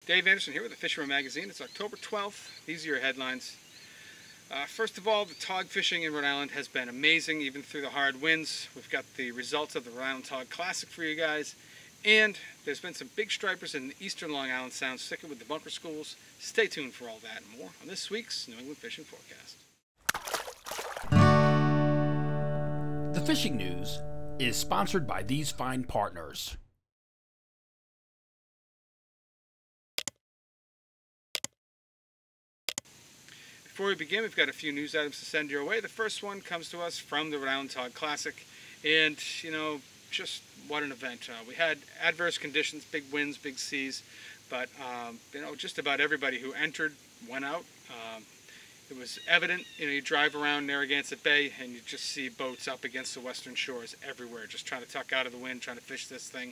Dave Anderson here with the Fisherman magazine. It's October 12th. These are your headlines. First of all, the tog fishing in Rhode Island has been amazing, even through the hard winds. We've got the results of the Rhode Island Tog Classic for you guys. And there's been some big stripers in the eastern Long Island Sound sticking with the bunker schools. Stay tuned for all that and more on this week's New England Fishing Forecast. The fishing news is sponsored by these fine partners. Before we begin, we've got a few news items to send your way. The first one comes to us from the Rhode Island Tog Classic, and just what an event. We had adverse conditions, big winds, big seas, but just about everybody who entered went out. It was evident. You drive around Narragansett Bay and you just see boats up against the western shores everywhere, just trying to tuck out of the wind, trying to fish this thing.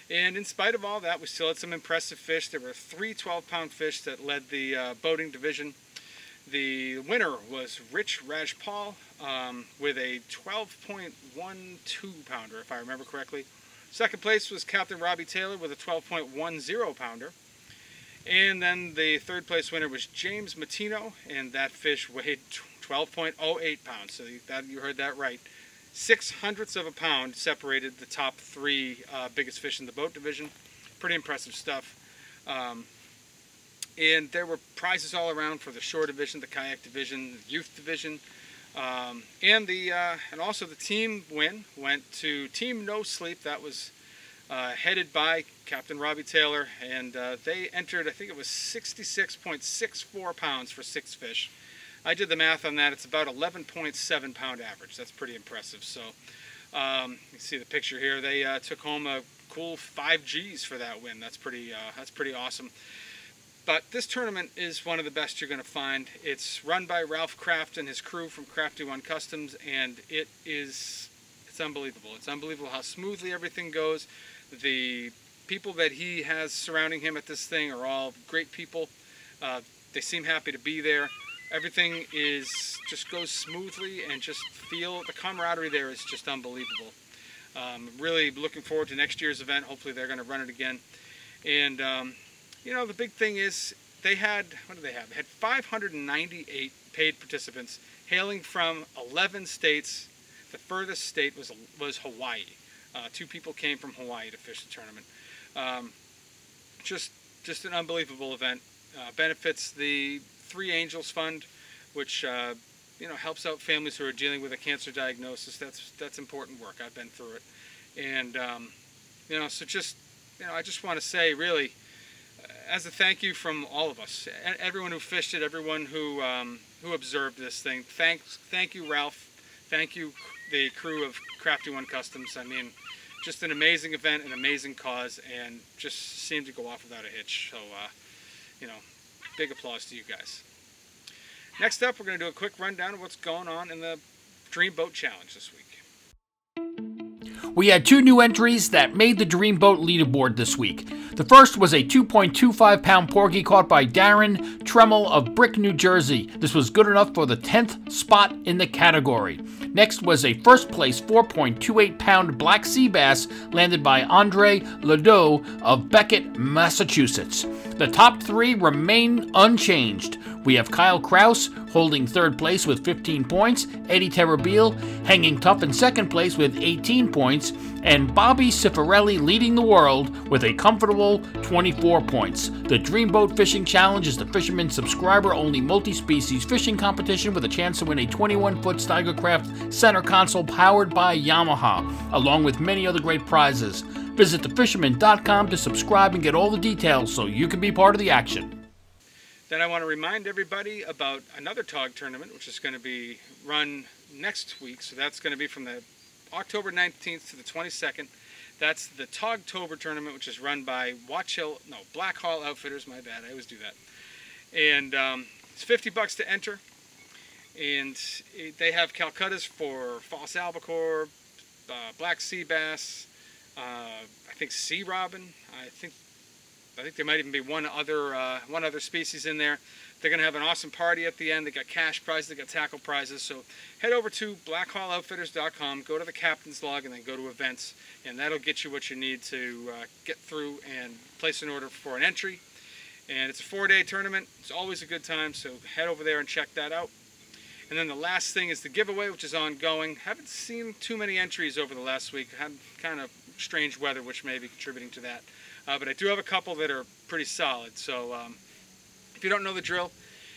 And in spite of all that, we still had some impressive fish. There were 3 12-pound fish that led the boating division. The winner was Rich Rajpal with a 12.12 pounder, if I remember correctly. Second place was Captain Robbie Taylor with a 12.10 pounder. And then the third place winner was James Matino, and that fish weighed 12.08 pounds. So you heard that right. 0.06 of a pound separated the top 3 biggest fish in the boat division. Pretty impressive stuff. And there were prizes all around for the shore division, the kayak division, the youth division, and also the team win went to Team No Sleep. That was headed by Captain Robbie Taylor, and they entered, I think it was 66.64 pounds for 6 fish. I did the math on that. It's about 11.7 pound average. That's pretty impressive. So you see the picture here. They took home a cool 5 G's for that win. That's pretty awesome. But this tournament is one of the best you're going to find. It's run by Ralph Craft and his crew from Crafty One Customs, and it's unbelievable. It's unbelievable how smoothly everything goes. The people that he has surrounding him at this thing are all great people. They seem happy to be there. Everything just goes smoothly, and just feel the camaraderie there is just unbelievable. Really looking forward to next year's event. Hopefully they're going to run it again. And the big thing is they had, what did they have? They had 598 paid participants hailing from 11 states. The furthest state was Hawaii. 2 people came from Hawaii to fish the tournament. Just an unbelievable event. Benefits the 3 Angels Fund, which helps out families who are dealing with a cancer diagnosis. That's important work. I've been through it, and I just want to say, really, as a thank you from all of us, everyone who fished it, everyone who observed this thing. Thank you, Ralph. Thank you, the crew of Crafty One Customs. I mean, just an amazing event, an amazing cause, and just seemed to go off without a hitch. So, big applause to you guys. Next up, we're going to do a quick rundown of what's going on in the Dream Boat Challenge this week. We had 2 new entries that made the Dream Boat leaderboard this week. The first was a 2.25 pound porgy caught by Darren Tremmel of Brick, New Jersey. This was good enough for the 10th spot in the category. Next was a first place 4.28 pound black sea bass landed by Andre Ledoux of Beckett, Massachusetts. The top 3 remain unchanged. We have Kyle Kraus holding 3rd place with 15 points, Eddie Terrabile hanging tough in 2nd place with 18 points, and Bobby Cifarelli leading the world with a comfortable 24 points. The Dream Boat Fishing Challenge is the Fisherman subscriber-only multi-species fishing competition with a chance to win a 21-foot Steigercraft center console powered by Yamaha, along with many other great prizes. Visit thefisherman.com to subscribe and get all the details so you can be part of the action. Then I want to remind everybody about another tog tournament, which is going to be run next week. So that's going to be from the October 19th to the 22nd. That's the Togtober tournament, which is run by Black Hall Outfitters. My bad, I always do that. And it's $50 to enter. And they have Calcuttas for false albacore, black sea bass, I think sea robin. I think there might even be one other species in there. They're going to have an awesome party at the end. They got cash prizes, they got tackle prizes. So head over to blackhawloutfitters.com, go to the captain's log, and then go to events, and that'll get you what you need to get through and place an order for an entry. And it's a 4-day tournament. It's always a good time, so head over there and check that out. And then the last thing is the giveaway, which is ongoing. Haven't seen too many entries over the last week. Had kind of strange weather, which may be contributing to that. But I do have a couple that are pretty solid. So if you don't know the drill,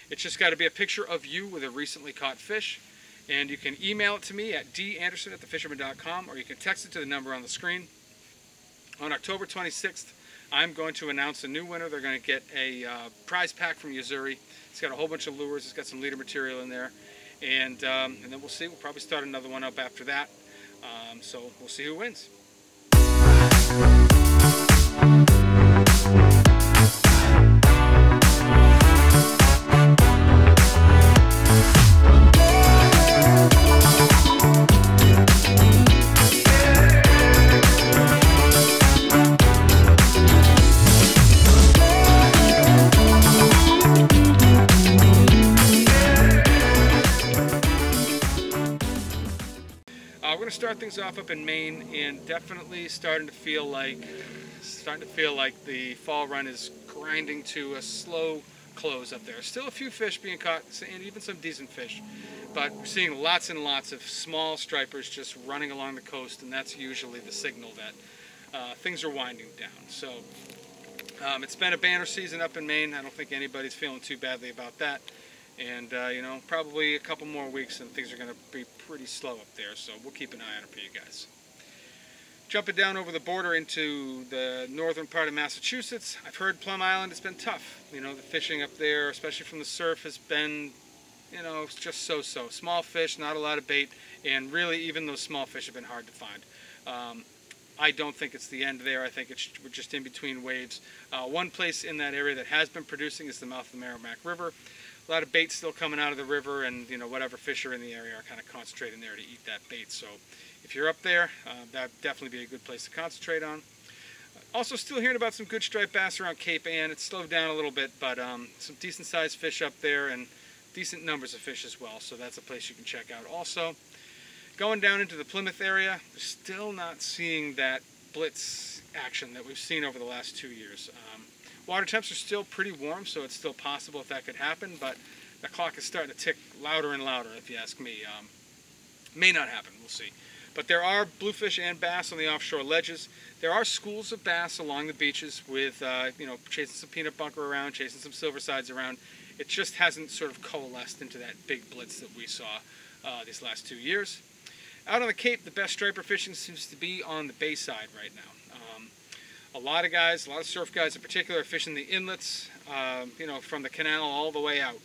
it's just got to be a picture of you with a recently caught fish. And you can email it to me at danderson@thefisherman.com, or you can text it to the number on the screen. On October 26th, I'm going to announce a new winner. They're going to get a prize pack from Missouri. It's got a whole bunch of lures. It's got some leader material in there. And then we'll see. We'll probably start another one up after that. So we'll see who wins. We're going to start things off up in Maine, and definitely starting to feel like the fall run is grinding to a slow close up there. Still a few fish being caught, and even some decent fish, but we're seeing lots and lots of small stripers just running along the coast, and that's usually the signal that things are winding down. So it's been a banner season up in Maine. I don't think anybody's feeling too badly about that. And, you know, probably a couple more weeks and things are going to be pretty slow up there, so we'll keep an eye on it for you guys. Jumping down over the border into the northern part of Massachusetts, I've heard Plum Island has been tough. You know, the fishing up there, especially from the surf, has been, you know, just so-so. Small fish, not a lot of bait, and really even those small fish have been hard to find. I don't think it's the end there. I think we're just in between waves. One place in that area that has been producing is the mouth of the Merrimack River. A lot of bait still coming out of the river, and you know, whatever fish are in the area are kind of concentrating there to eat that bait. So if you're up there, that'd definitely be a good place to concentrate on. Also still hearing about some good striped bass around Cape Ann. It's slowed down a little bit, but some decent sized fish up there and decent numbers of fish as well. So that's a place you can check out also. Going down into the Plymouth area, we're still not seeing that blitz action that we've seen over the last 2 years. Water temps are still pretty warm, so it's still possible if that could happen, but the clock is starting to tick louder and louder, if you ask me. May not happen, we'll see. But there are bluefish and bass on the offshore ledges. There are schools of bass along the beaches with, you know, chasing some peanut bunker around, chasing some silver sides around. It just hasn't sort of coalesced into that big blitz that we saw these last 2 years. Out on the Cape, the best striper fishing seems to be on the bay side right now. A lot of guys, a lot of surf guys in particular, are fishing the inlets, you know, from the canal all the way out.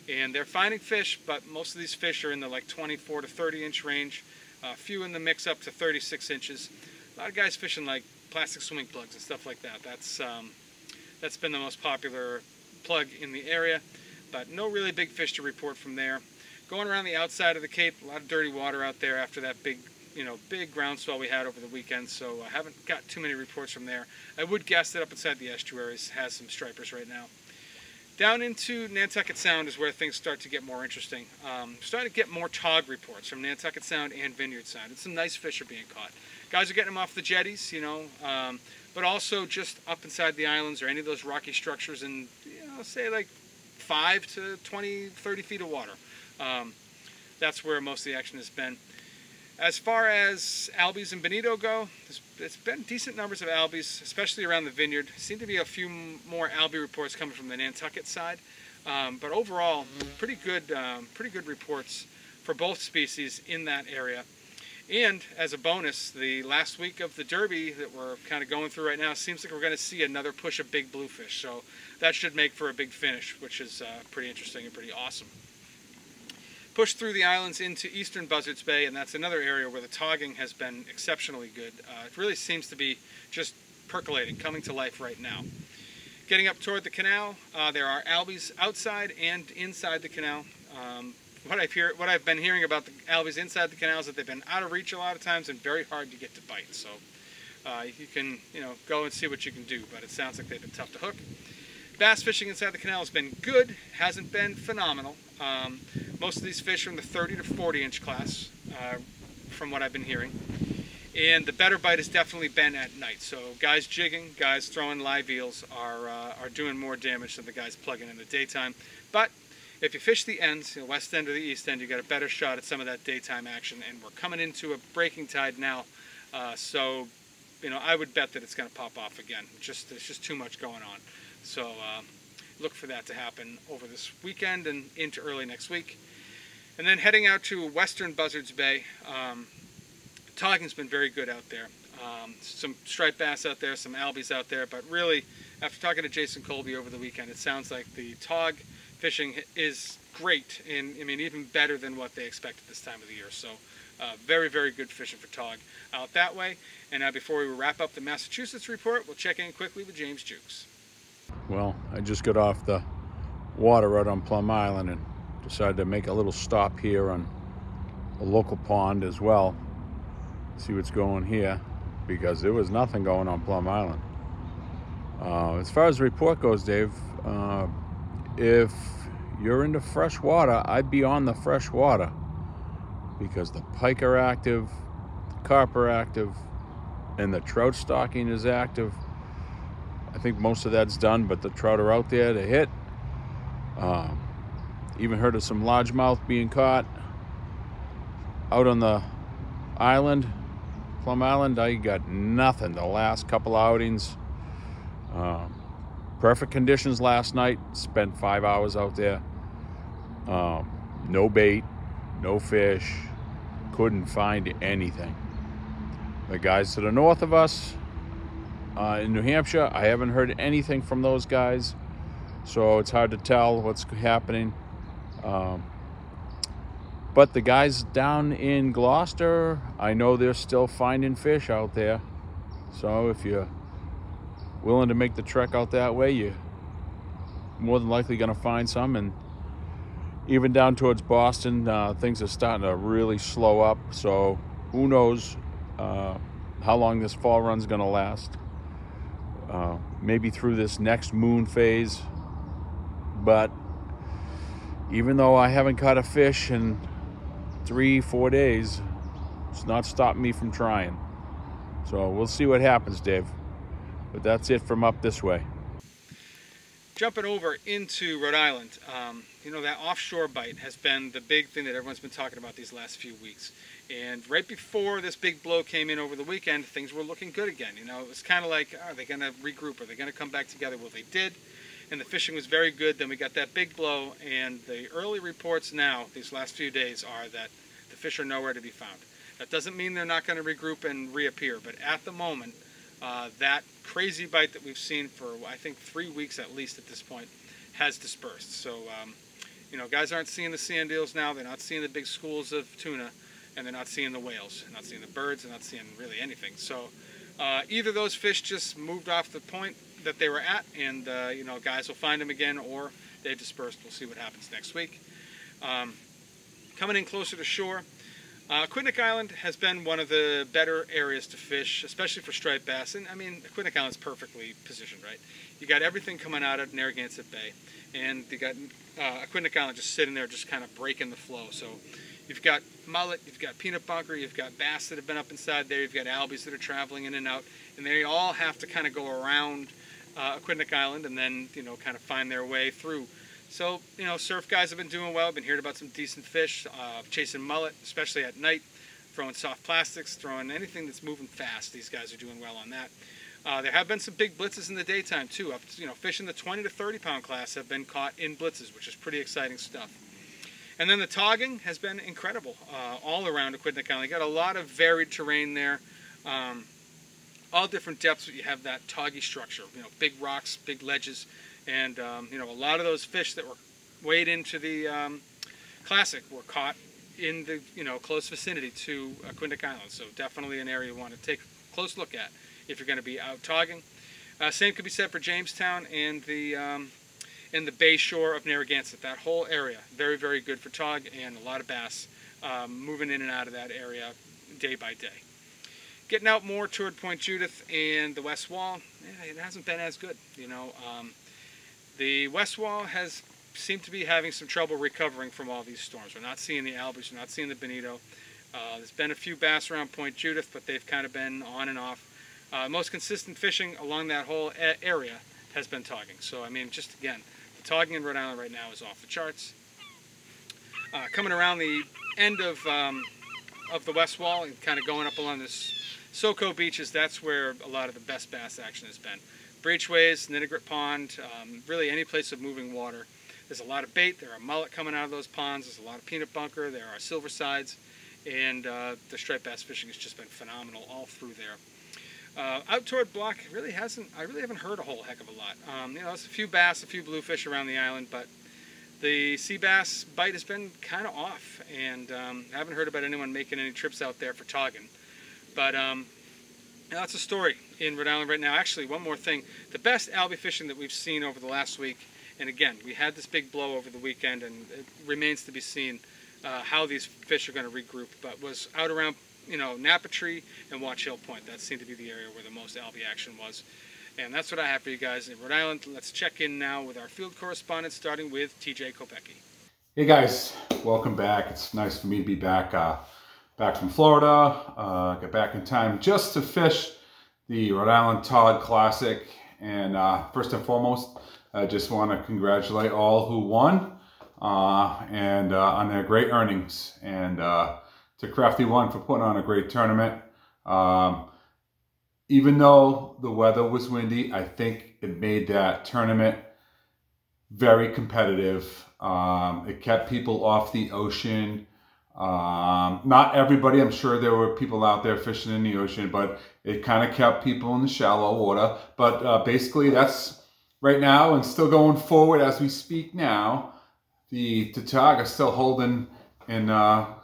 And they're finding fish, but most of these fish are in the like 24 to 30 inch range. A few in the mix up to 36 inches. A lot of guys fishing like plastic swimming plugs and stuff like that. That's been the most popular plug in the area, but no really big fish to report from there. Going around the outside of the Cape, a lot of dirty water out there after that big groundswell we had over the weekend, so I haven't got too many reports from there. I would guess that up inside the estuaries has some stripers right now. Down into Nantucket Sound is where things start to get more interesting. Starting to get more Tautog reports from Nantucket Sound and Vineyard Sound. And some nice fish are being caught. Guys are getting them off the jetties, you know, but also just up inside the islands or any of those rocky structures in, you know, say like 5 to 20, 30 feet of water. That's where most of the action has been. As far as albies and bonito go, it's been decent numbers of albies, especially around the Vineyard. Seem to be a few more albie reports coming from the Nantucket side, but overall, pretty good reports for both species in that area. And as a bonus, the last week of the Derby that we're kind of going through right now, seems like we're going to see another push of big bluefish. So that should make for a big finish, which is pretty interesting and pretty awesome. Push through the islands into eastern Buzzards Bay, and that's another area where the togging has been exceptionally good. It really seems to be just percolating, coming to life right now. Getting up toward the canal, there are albies outside and inside the canal. What I've been hearing about the albies inside the canal is that they've been out of reach a lot of times and very hard to get to bite. So you can, you know, go and see what you can do, but it sounds like they've been tough to hook. Bass fishing inside the canal has been good, hasn't been phenomenal. Most of these fish are in the 30 to 40 inch class, from what I've been hearing. And the better bite has definitely been at night. So guys jigging, guys throwing live eels are doing more damage than the guys plugging in the daytime. But if you fish the ends, the west end or the east end, you got a better shot at some of that daytime action. And we're coming into a breaking tide now, so I would bet that it's going to pop off again. There's just too much going on. So look for that to happen over this weekend and into early next week. And then heading out to western Buzzards Bay, togging's been very good out there. Some striped bass out there, some albies out there, but really, after talking to Jason Colby over the weekend, it sounds like the tog fishing is great, and even better than what they expected this time of the year. So very, very good fishing for tog out that way. And now before we wrap up the Massachusetts report, we'll check in quickly with James Jewkes. Well, I just got off the water out on Plum Island and decided to make a little stop here on a local pond as well. See what's going here, because there was nothing going on Plum Island. As far as the report goes, Dave, if you're into fresh water, I'd be on the fresh water, because the pike are active, the carp are active, and the trout stocking is active. I think most of that's done, but the trout are out there to hit. Even heard of some largemouth being caught out on the island, Plum Island. I got nothing the last couple outings. Perfect conditions last night. Spent 5 hours out there. No bait, no fish. Couldn't find anything. The guys to the north of us in New Hampshire, I haven't heard anything from those guys, so it's hard to tell what's happening. But the guys down in Gloucester, I know they're still finding fish out there. So if you're willing to make the trek out that way, you're more than likely going to find some. And even down towards Boston, things are starting to really slow up. So who knows how long this fall run's going to last. Maybe through this next moon phase. But even though I haven't caught a fish in 3-4 days, it's not stopping me from trying. So we'll see what happens, Dave. But that's it from up this way. Jumping over into Rhode Island, that offshore bite has been the big thing that everyone's been talking about these last few weeks. And right before this big blow came in over the weekend, things were looking good again. It was kind of like, are they going to regroup? Are they going to come back together? Well, they did. And the fishing was very good. Then we got that big blow, and the early reports now, these last few days, are that the fish are nowhere to be found. That doesn't mean they're not going to regroup and reappear, but at the moment, that crazy bite that we've seen for, I think, 3 weeks at least at this point, has dispersed. So, guys aren't seeing the sand eels now. They're not seeing the big schools of tuna, and they're not seeing the whales. They're not seeing the birds. They're not seeing really anything. So, either those fish just moved off the point that they were at, and guys will find them again, or they've dispersed. We'll see what happens next week. Coming in closer to shore, Aquidneck Island has been one of the better areas to fish, especially for striped bass. And Aquidneck Island's perfectly positioned, right? You got everything coming out of Narragansett Bay, and you got Aquidneck Island just sitting there, just kind of breaking the flow. So you've got mullet, you've got peanut bunker, you've got bass that have been up inside there, you've got albies that are traveling in and out, and they all have to kind of go around Aquidneck Island and then, kind of find their way through. So, surf guys have been doing well. I've been hearing about some decent fish, chasing mullet, especially at night, throwing soft plastics, throwing anything that's moving fast. These guys are doing well on that. There have been some big blitzes in the daytime, too. Fish in the 20 to 30 pound class have been caught in blitzes, which is pretty exciting stuff. And then the togging has been incredible all around Aquidneck Island. You got a lot of varied terrain there. All different depths, but you have that toggy structure, big rocks, big ledges, and a lot of those fish that were weighed into the Classic were caught in the close vicinity to Aquidneck Island. So definitely an area you want to take a close look at if you're going to be out togging. Same could be said for Jamestown and the bay shore of Narragansett. That whole area, very, very good for tog, and a lot of bass moving in and out of that area day by day. Getting out more toward Point Judith and the West Wall, it hasn't been as good. The West Wall seemed to be having some trouble recovering from all these storms. We're not seeing the albies, we're not seeing the bonito. There's been a few bass around Point Judith, but they've kind of been on and off. Most consistent fishing along that whole area has been togging. So, I mean, just again, the togging in Rhode Island right now is off the charts. Coming around the end of the west wall and kind of going up along this SoCo beaches, that's where a lot of the best bass action has been. Breachways, Ninigret Pond, really any place of moving water. There's a lot of bait. There are mullet coming out of those ponds. There's a lot of peanut bunker. There are silver sides. And the striped bass fishing has just been phenomenal all through there. Out toward Block, I really haven't heard a whole heck of a lot. You know, there's a few bass, a few bluefish around the island, but the sea bass bite has been kind of off, and I haven't heard about anyone making any trips out there for togging. But that's a story in Rhode Island right now. Actually, one more thing. The best albie fishing that we've seen over the last week, and again, we had this big blow over the weekend, and it remains to be seen how these fish are going to regroup, but was out around, you know, Napatree and Watch Hill Point. That seemed to be the area where the most albie action was. And that's what I have for you guys in Rhode Island. Let's check in now with our field correspondent, starting with TJ Kopecky. Hey guys, welcome back. It's nice for me to be back from Florida. Got back in time just to fish the Rhode Island Todd Classic. And first and foremost, I just want to congratulate all who won and on their great earnings. And to Crafty One for putting on a great tournament. Even though the weather was windy, I think it made that tournament very competitive. It kept people off the ocean. Not everybody, I'm sure there were people out there fishing in the ocean, but it kind of kept people in the shallow water. But basically that's right now and still going forward as we speak now. The Tautog is still holding in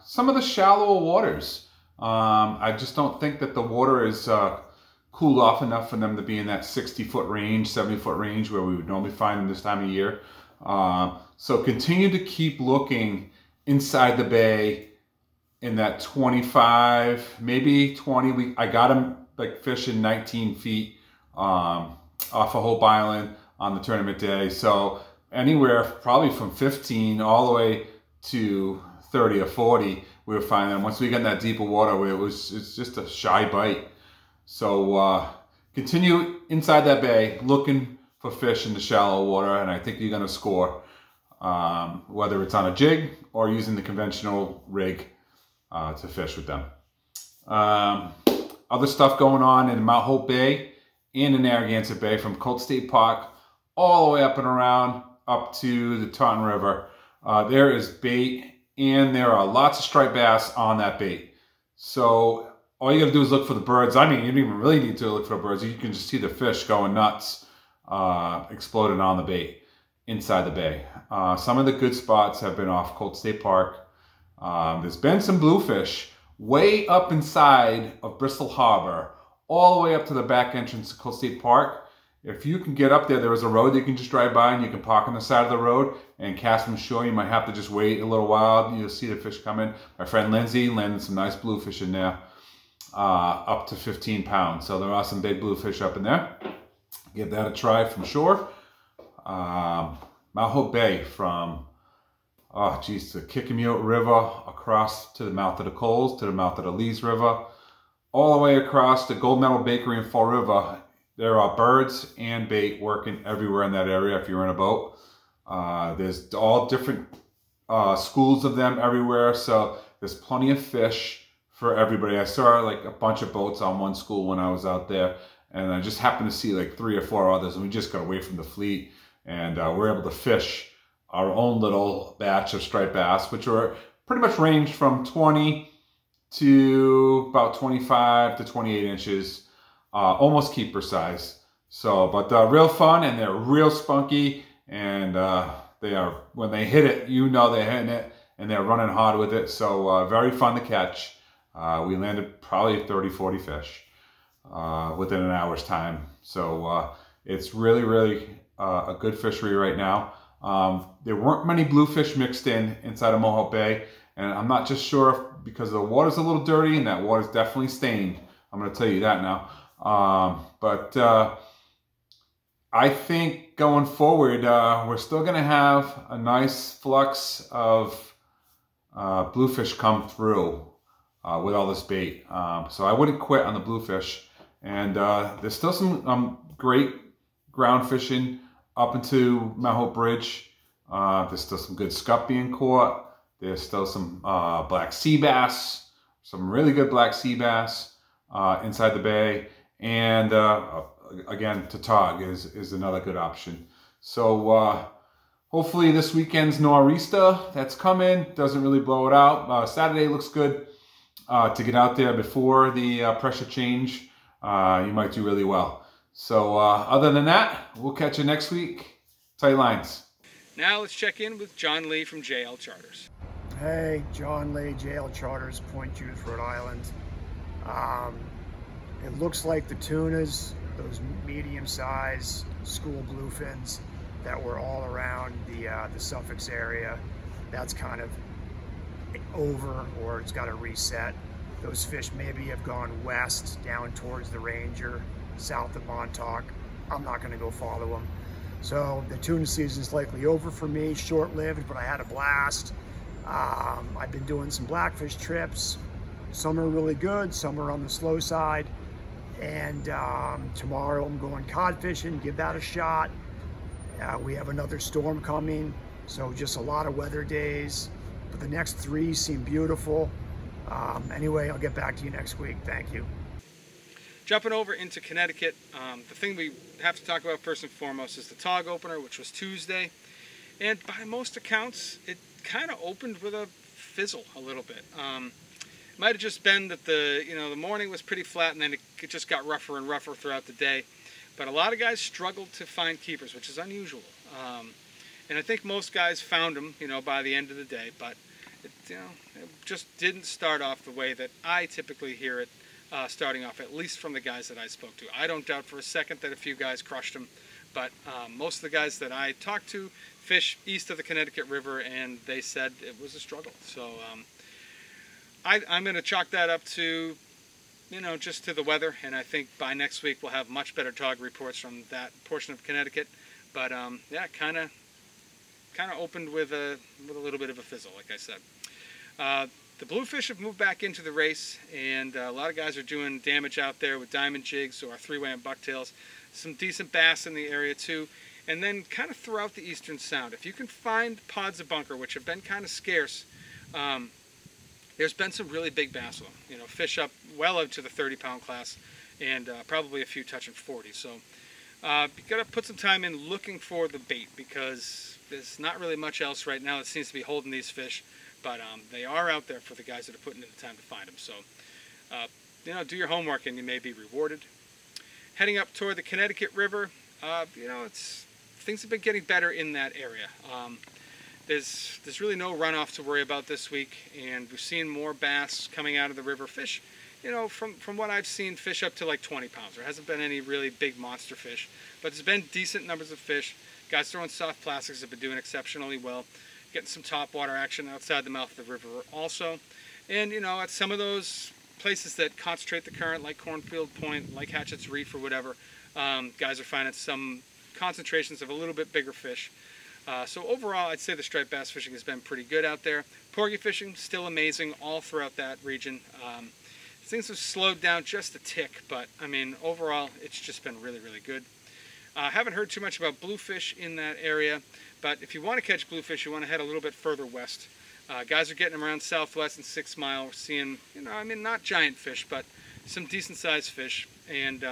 some of the shallower waters. I just don't think that the water is cooled off enough for them to be in that 60-foot range, 70-foot range where we would normally find them this time of year. So continue to keep looking inside the bay in that 25, maybe 20. I got them like fishing 19 feet off of Hope Island on the tournament day. So anywhere probably from 15 all the way to 30 or 40, we were finding them. Once we got in that deeper water, it's just a shy bite. So continue inside that bay looking for fish in the shallow water, and I think you're going to score, whether it's on a jig or using the conventional rig to fish with them. Other stuff going on in Mount Hope Bay and in Narragansett Bay, from Colt State Park all the way up and around up to the Taunton River. There is bait, and there are lots of striped bass on that bait. So all you got to do is look for the birds. I mean, you don't even really need to look for the birds. You can just see the fish going nuts, exploding on the bait inside the bay. Some of the good spots have been off Colt State Park. There's been some bluefish way up inside of Bristol Harbor, all the way up to the back entrance of Colt State Park. If you can get up there, there is a road that you can just drive by, and you can park on the side of the road and cast from shore. You might have to just wait a little while. You'll see the fish coming. My friend Lindsay landed some nice bluefish in there. Up to 15 pounds. So there are some big bluefish up in there. Give that a try from shore. Mount Hope Bay from, the Kickamute River across to the mouth of the Coles, to the mouth of the Lees River, all the way across the Gold Medal Bakery in Fall River. There are birds and bait working everywhere in that area if you're in a boat. There's all different schools of them everywhere, so there's plenty of fish for everybody. I saw like a bunch of boats on one school when I was out there, and I just happened to see like 3 or 4 others, and we just got away from the fleet, and we're able to fish our own little batch of striped bass, which were pretty much ranged from 20 to about 25 to 28 inches, almost keeper size. So, but real fun, and they're real spunky, and they are, when they hit it, you know they're hitting it, and they're running hard with it. So very fun to catch. We landed probably 30, 40 fish within an hour's time. So it's really, really a good fishery right now. There weren't many bluefish mixed in inside of Mohawk Bay, and I'm not just sure if because the water's a little dirty, and that water's definitely stained. I'm going to tell you that now. But I think going forward, we're still going to have a nice flux of bluefish come through. with all this bait. So I wouldn't quit on the bluefish. And there's still some great ground fishing up into Mount Hope Bridge. There's still some good scup being caught. There's still some black sea bass, some really good black sea bass inside the bay. And again, Tautog is another good option. So hopefully this weekend's nor'easter that's coming doesn't really blow it out. Saturday looks good to get out there before the pressure change. You might do really well. So other than that, we'll catch you next week. Tight lines. Now let's check in with John Lee from JL Charters. Hey, John Lee, JL Charters, Point Jewkes, Rhode Island. It looks like the tunas, those medium-sized school bluefins that were all around the Suffolk area, that's kind of over, or it's got to reset. Those fish maybe have gone west down towards the Ranger, south of Montauk. I'm not going to go follow them. So the tuna season is likely over for me, short-lived, but I had a blast. I've been doing some blackfish trips. Some are really good, some are on the slow side. And tomorrow I'm going cod fishing, give that a shot. We have another storm coming, so just a lot of weather days. But the next 3 seem beautiful. Anyway, I'll get back to you next week. Thank you. Jumping over into Connecticut, the thing we have to talk about first and foremost is the Tautog opener, which was Tuesday. And by most accounts, it kind of opened with a fizzle a little bit. It might have just been that the morning was pretty flat, and then it just got rougher and rougher throughout the day. But a lot of guys struggled to find keepers, which is unusual. And I think most guys found them, by the end of the day. But it just didn't start off the way that I typically hear it starting off, at least from the guys that I spoke to. I don't doubt for a second that a few guys crushed them, but most of the guys that I talked to fish east of the Connecticut River, and they said it was a struggle. So I'm going to chalk that up to, just to the weather, and I think by next week we'll have much better Tautog reports from that portion of Connecticut. But yeah, kind of opened with a little bit of a fizzle, like I said. The bluefish have moved back into the race, and a lot of guys are doing damage out there with diamond jigs or 3-way and bucktails. Some decent bass in the area too. And then kind of throughout the eastern sound, if you can find pods of bunker, which have been kind of scarce, there's been some really big bass with them. Fish up well into the 30-pound class, and probably a few touching 40. So you got to put some time in looking for the bait, because there's not really much else right now that seems to be holding these fish. But they are out there for the guys that are putting in the time to find them. So, do your homework and you may be rewarded. Heading up toward the Connecticut River, things have been getting better in that area. There's really no runoff to worry about this week, and we've seen more bass coming out of the river. Fish, from what I've seen, fish up to like 20 pounds. There hasn't been any really big monster fish, but there's been decent numbers of fish. Guys throwing soft plastics have been doing exceptionally well. Getting some topwater action outside the mouth of the river also. And at some of those places that concentrate the current, like Cornfield Point, like Hatchett's Reef or whatever, guys are finding some concentrations of a little bit bigger fish. So overall, I'd say the striped bass fishing has been pretty good out there. Porgy fishing, still amazing all throughout that region. Things have slowed down just a tick, but I mean, overall, it's just been really, really good. Haven't heard too much about bluefish in that area, but if you want to catch bluefish, you want to head a little bit further west. Guys are getting them around Southwest and 6 Mile. We're seeing, not giant fish, but some decent sized fish. And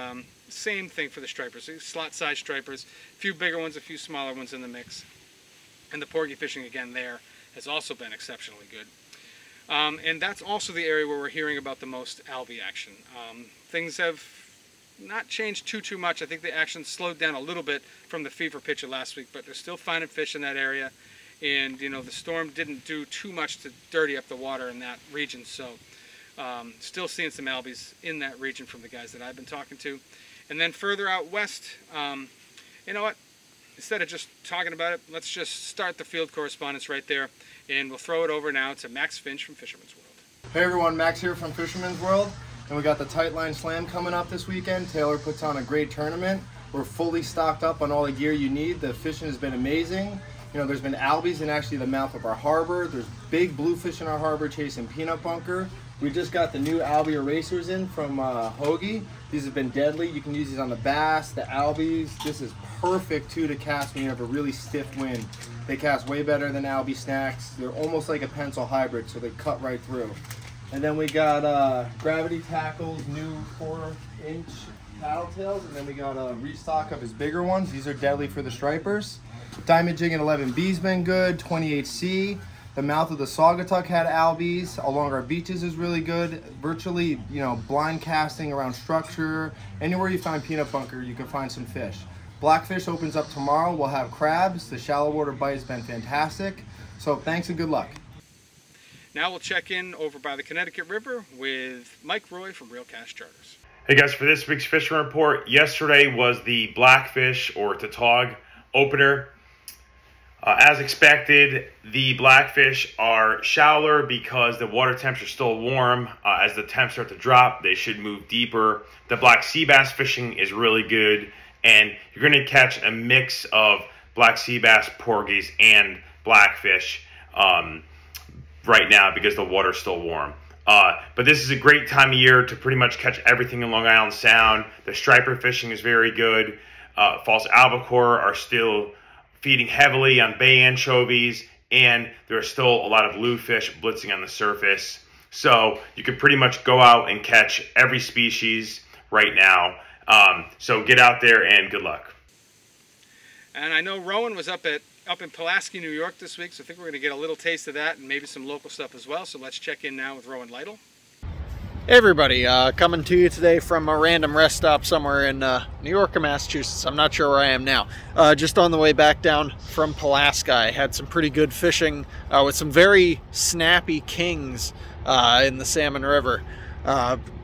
same thing for the stripers, slot size stripers, a few bigger ones, a few smaller ones in the mix. And the porgy fishing again there has also been exceptionally good. And that's also the area where we're hearing about the most albie action. Things have not changed too much. I think the action slowed down a little bit from the fever pitch of last week, but they're still finding fish in that area. And the storm didn't do too much to dirty up the water in that region. So still seeing some albies in that region from the guys that I've been talking to. And then further out west, you know what? Instead of just talking about it, let's just start the field correspondence right there. And we'll throw it over now to Max Finch from Fisherman's World. Hey everyone, Max here from Fisherman's World. And we got the Tight Line Slam coming up this weekend. Taylor puts on a great tournament. We're fully stocked up on all the gear you need. The fishing has been amazing. There's been albies in actually the mouth of our harbor. There's big bluefish in our harbor chasing peanut bunker. We just got the new albie erasers in from Hoagie. These have been deadly. You can use these on the bass, the albies. This is perfect too to cast when you have a really stiff wind. They cast way better than albie snacks. They're almost like a pencil hybrid, so they cut right through. And then we got Gravity Tackle's new 4-inch paddle tails, and then we got a restock of his bigger ones. These are deadly for the stripers. Diamond Jig and 11B's been good. 28C. The mouth of the Saugatuck had albies. Along our beaches is really good. Virtually, you know, blind casting around structure. Anywhere you find peanut bunker, you can find some fish. Blackfish opens up tomorrow. We'll have crabs. The shallow water bite has been fantastic. So thanks and good luck. Now we'll check in over by the Connecticut River with Mike Roy from Real Cash Charters. Hey guys, for this week's Fisherman Report, yesterday was the Blackfish or Tautog opener. As expected, the blackfish are shallower because the water temps are still warm. As the temps start to drop, they should move deeper. The black sea bass fishing is really good, and you're going to catch a mix of black sea bass, porgies, and blackfish right now because the water's still warm. But this is a great time of year to pretty much catch everything in Long Island Sound. The striper fishing is very good. False albacore are still feeding heavily on bay anchovies, and there are still a lot of bluefish blitzing on the surface. So you can pretty much go out and catch every species right now. So get out there and good luck. And I know Rowan was up in Pulaski, New York this week, so I think we're going to get a little taste of that and maybe some local stuff as well. So let's check in now with Rowan Lytle. Hey everybody, coming to you today from a random rest stop somewhere in New York or Massachusetts. I'm not sure where I am now. Just on the way back down from Pulaski, I had some pretty good fishing with some very snappy kings in the Salmon River.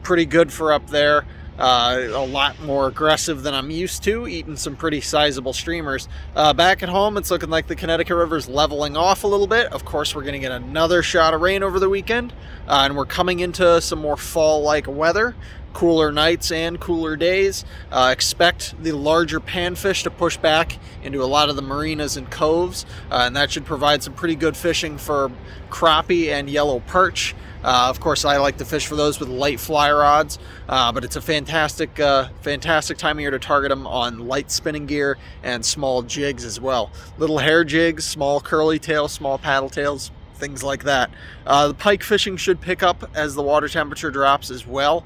Pretty good for up there. A lot more aggressive than I'm used to, eating some pretty sizable streamers. Back at home, it's looking like the Connecticut River's leveling off a little bit. Of course, we're going to get another shot of rain over the weekend, and we're coming into some more fall-like weather, cooler nights and cooler days. Expect the larger panfish to push back into a lot of the marinas and coves, and that should provide some pretty good fishing for crappie and yellow perch. Of course, I like to fish for those with light fly rods, but it's a fantastic time of year to target them on light spinning gear and small jigs as well. Little hair jigs, small curly tails, small paddle tails, things like that. The pike fishing should pick up as the water temperature drops as well,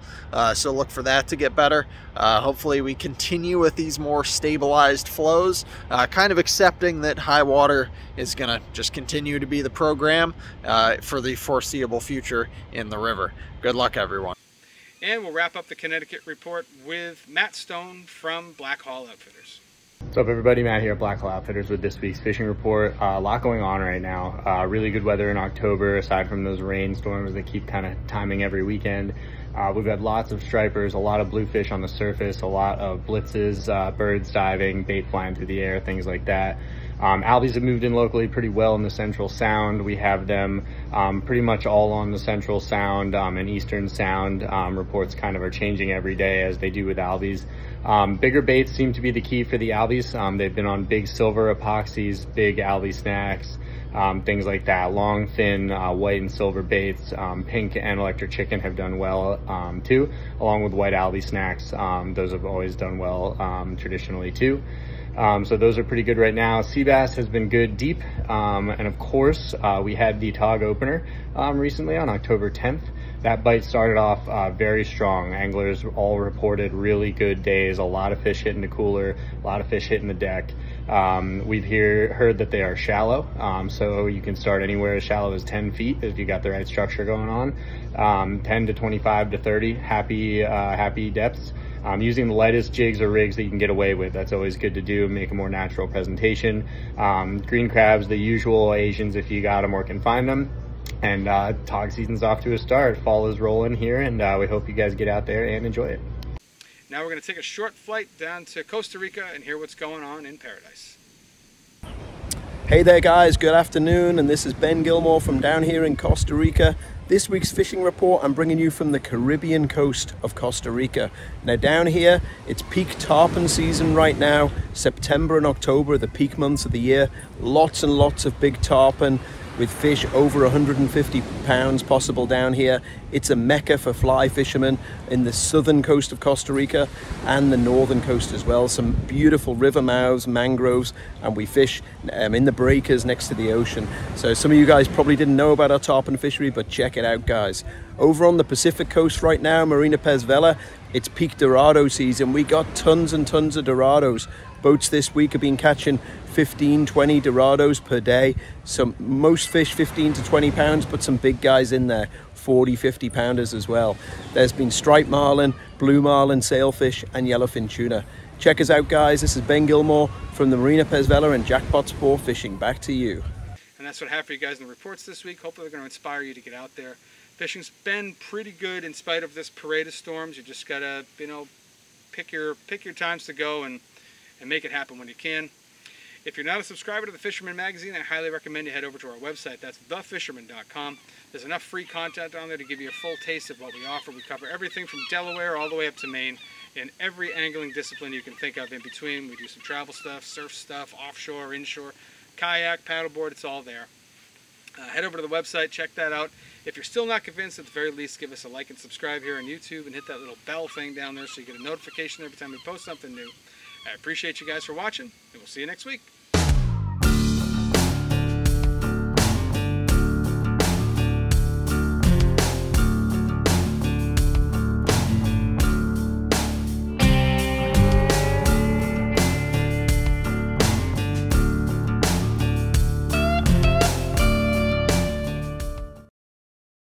so look for that to get better. Hopefully we continue with these more stabilized flows, kind of accepting that high water is going to just continue to be the program for the foreseeable future in the river. Good luck, everyone. And we'll wrap up the Connecticut Report with Matt Stone from Black Hall Outfitters. What's up everybody, Matt here at Black Hall Outfitters with this week's fishing report. A lot going on right now. Really good weather in October aside from those rainstorms that keep kind of timing every weekend. We've had lots of stripers, a lot of bluefish on the surface, a lot of blitzes, birds diving, bait flying through the air, things like that. Albies have moved in locally pretty well in the Central Sound. We have them pretty much all on the Central Sound and Eastern Sound. Reports kind of are changing every day as they do with albies. Bigger baits seem to be the key for the albies. They've been on big silver epoxies, big albie snacks, things like that. Long, thin, white and silver baits. Pink and electric chicken have done well too, along with white albie snacks. Those have always done well traditionally too. So those are pretty good right now. Sea bass has been good deep. And of course, we had the Tautog opener recently on October 10th. That bite started off very strong. Anglers all reported really good days, a lot of fish hitting the cooler, a lot of fish hitting the deck. We've heard that they are shallow, so you can start anywhere as shallow as 10 feet if you got the right structure going on. 10 to 25 to 30, happy depths. Using the lightest jigs or rigs that you can get away with. That's always good to do, make a more natural presentation. Green crabs, the usual Asians if you got them or can find them. And Tautog season's off to a start. Fall is rolling here, and we hope you guys get out there and enjoy it. Now we're going to take a short flight down to Costa Rica and hear what's going on in paradise. Hey there guys, good afternoon, and this is Ben Gilmour from down here in Costa Rica. This week's fishing report I'm bringing you from the Caribbean coast of Costa Rica. Now down here, it's peak tarpon season right now. September and October are the peak months of the year. Lots and lots of big tarpon. with fish over 150 pounds possible down here. It's a mecca for fly fishermen in the southern coast of Costa Rica and the northern coast as well. Some beautiful river mouths, mangroves, and we fish in the breakers next to the ocean. So some of you guys probably didn't know about our tarpon fishery, but check it out, guys. Over on the Pacific coast right now, Marina Pez Vela, it's peak Dorado season. We got tons and tons of Dorados. Boats this week have been catching 15, 20 Dorados per day. Most fish 15 to 20 pounds, but some big guys in there, 40, 50 pounders as well. There's been striped marlin, blue marlin, sailfish, and yellowfin tuna. Check us out, guys. This is Ben Gilmour from the Marina Pez Vela and Jackpot Sport Fishing. Back to you. And that's what I have for you guys in the reports this week. Hopefully they're going to inspire you to get out there. Fishing's been pretty good in spite of this parade of storms. You just gotta, you know, pick your times to go and make it happen when you can. If you're not a subscriber to the Fisherman magazine, I highly recommend you head over to our website. That's thefisherman.com. There's enough free content on there to give you a full taste of what we offer. We cover everything from Delaware all the way up to Maine in every angling discipline you can think of in between. We do some travel stuff, surf stuff, offshore, inshore, kayak, paddleboard, it's all there. Head over to the website, check that out. If you're still not convinced, at the very least, give us a like and subscribe here on YouTube and hit that little bell thing down there so you get a notification every time we post something new. I appreciate you guys for watching, and we'll see you next week.